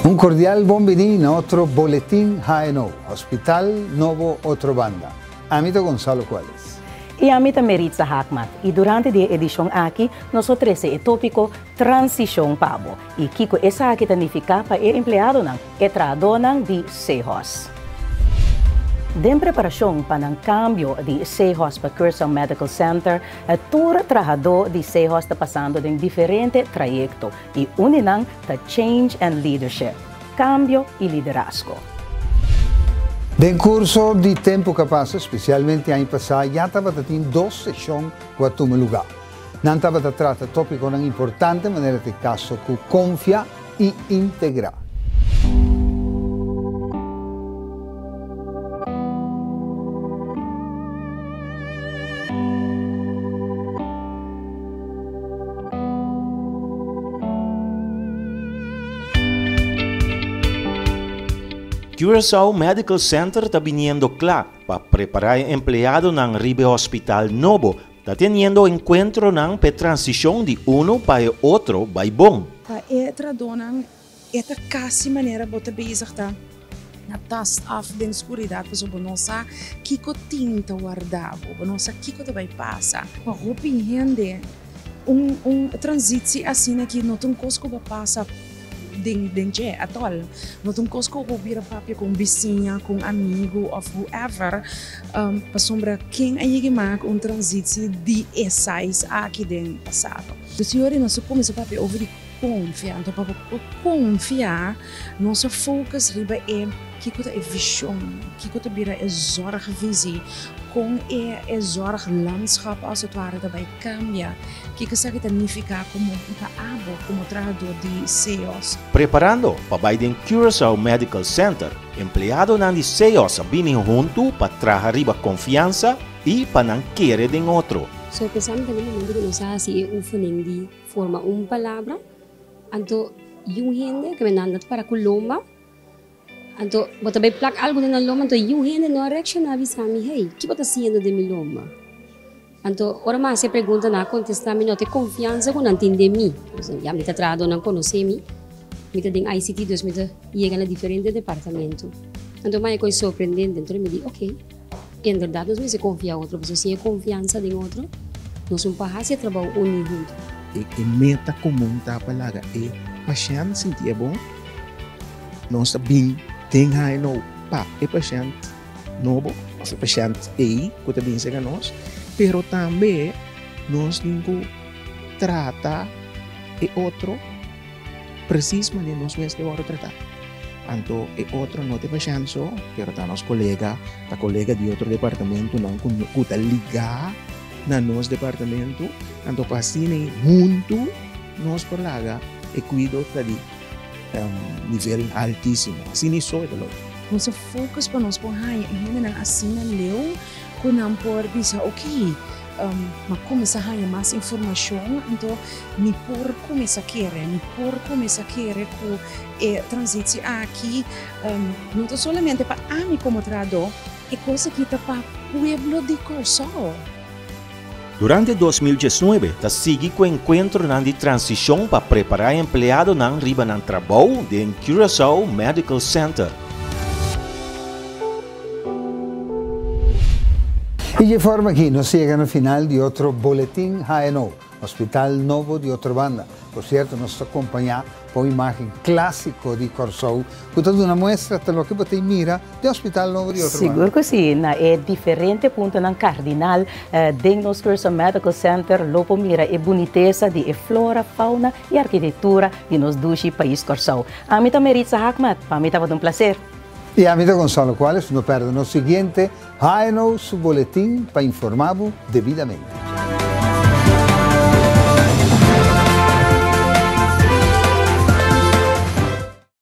Un cordial bienvenido a otro boletín HNO, Hospital Novo Otrobanda. Amito Gonzalo Cuales. E amita Meritza Hakmat. E durante a edição aqui, nós oferecemos o tópico Transição Pabo. E Kiko essa aqui significa para o empregado e trabalhador de CEHOS. De preparação para o cambio de CEHOS para Curaçao Medical Center, todo trabalhador de CEHOS está passando em diferentes trajetos e uninang está Change and Leadership, cambio e liderazgo. Nel corso di tempo che passa, specialmente anni passati, già stava in due sessioni a tuo lugar. Non stava trattando topico importante, ma nel caso che confia e integra. Curaçao Medical Center está viniendo claro para preparar empleado ng Ribe Hospital Novo, está teniendo encuentro ng pe transição de uno para outro vai bom. Etra donang esta kasi maneira bota bezig ta na tast af den escuridade para sobre nossa kiko tinta guardavo, nossa kiko te vai passa. Pa hopi hende transitie assim aqui não tem cosco ba passa dentro atol. Não tem coisa que eu vira papia com vizinha, com amigo ou whoever, para sombra quem aí que marca transição de essais aqui dentro passado. O senhor não se começa a papia over confiar, então para confiar, nosso foco riba é que coisa é visão, que coisa vira é zorg visie, com é zorg landschap als het ware daarbij cambia. Que significa como abo, como trabalhador de CEHOS. Preparando para ir em Curaçao Medical Center, empleado de CEHOS vindo junto para trazer riba confiança e para não querer de outro. So, pensando no momento que nós hacemos oefening de forma palavra, então, yung gente que me manda para Colomba, então, bota bem placa algo na loma, então, yung gente não reacciona a mim, hey, que bota sendo de minha loma? Então, ora mais se pergunta na contestar, não tem confiança com entender mim. Já me trabalhando não conhecer mim, me tem ICT, dus me chega na diferente departamento. Então, mais coisa surpreendente, então me diz, ok, em verdade nós me confia em outro, você tem confiança em outro, nós não podemos trabalhar junto. E meta comum da palavra é paciente sentir bom, nós também tem aí no pa é paciente novo, mas é paciente aí, que também chega nós. Pero também nós temos trata e outro precisamente nós mesmos que vamos tratar. Então, e outro não tem paciência, pero tá nosso colega de outro departamento não que ligar na nosso departamento, então passine junto nós por lá e cuido de nível altíssimo. Assim isso é lo. Nosso foco para nós por aí é na assina leu kunam por bisa ok começar a ganhar mais informação então me por começar a querer com transição aqui não é somente para mim como trabalhador é coisa que está para o pueblo de Curaçao. Durante 2019, está seguindo com o encontro de transição para preparar empleado ng riba ng trabalho de Curaçao Medical Center. Y de forma que nos llega al final de otro boletín HNO, Hospital Novo de Otrobanda. Por cierto, nos acompaña por imagen clásico de Curaçao, que es una muestra de lo que você mira de Hospital Novo de Otrobanda. Seguro que sim, é diferente ponto ng cardinal dentro do Curaçao Medical Center, lopo mira a boniteza de flora, fauna e arquitetura de nos dois país Curaçao. Amita Meritza Hakmat, para mim estava um prazer. Y amigo Gonzalo Cuales, no pierdan el siguiente HNO, su boletín para informarlo debidamente.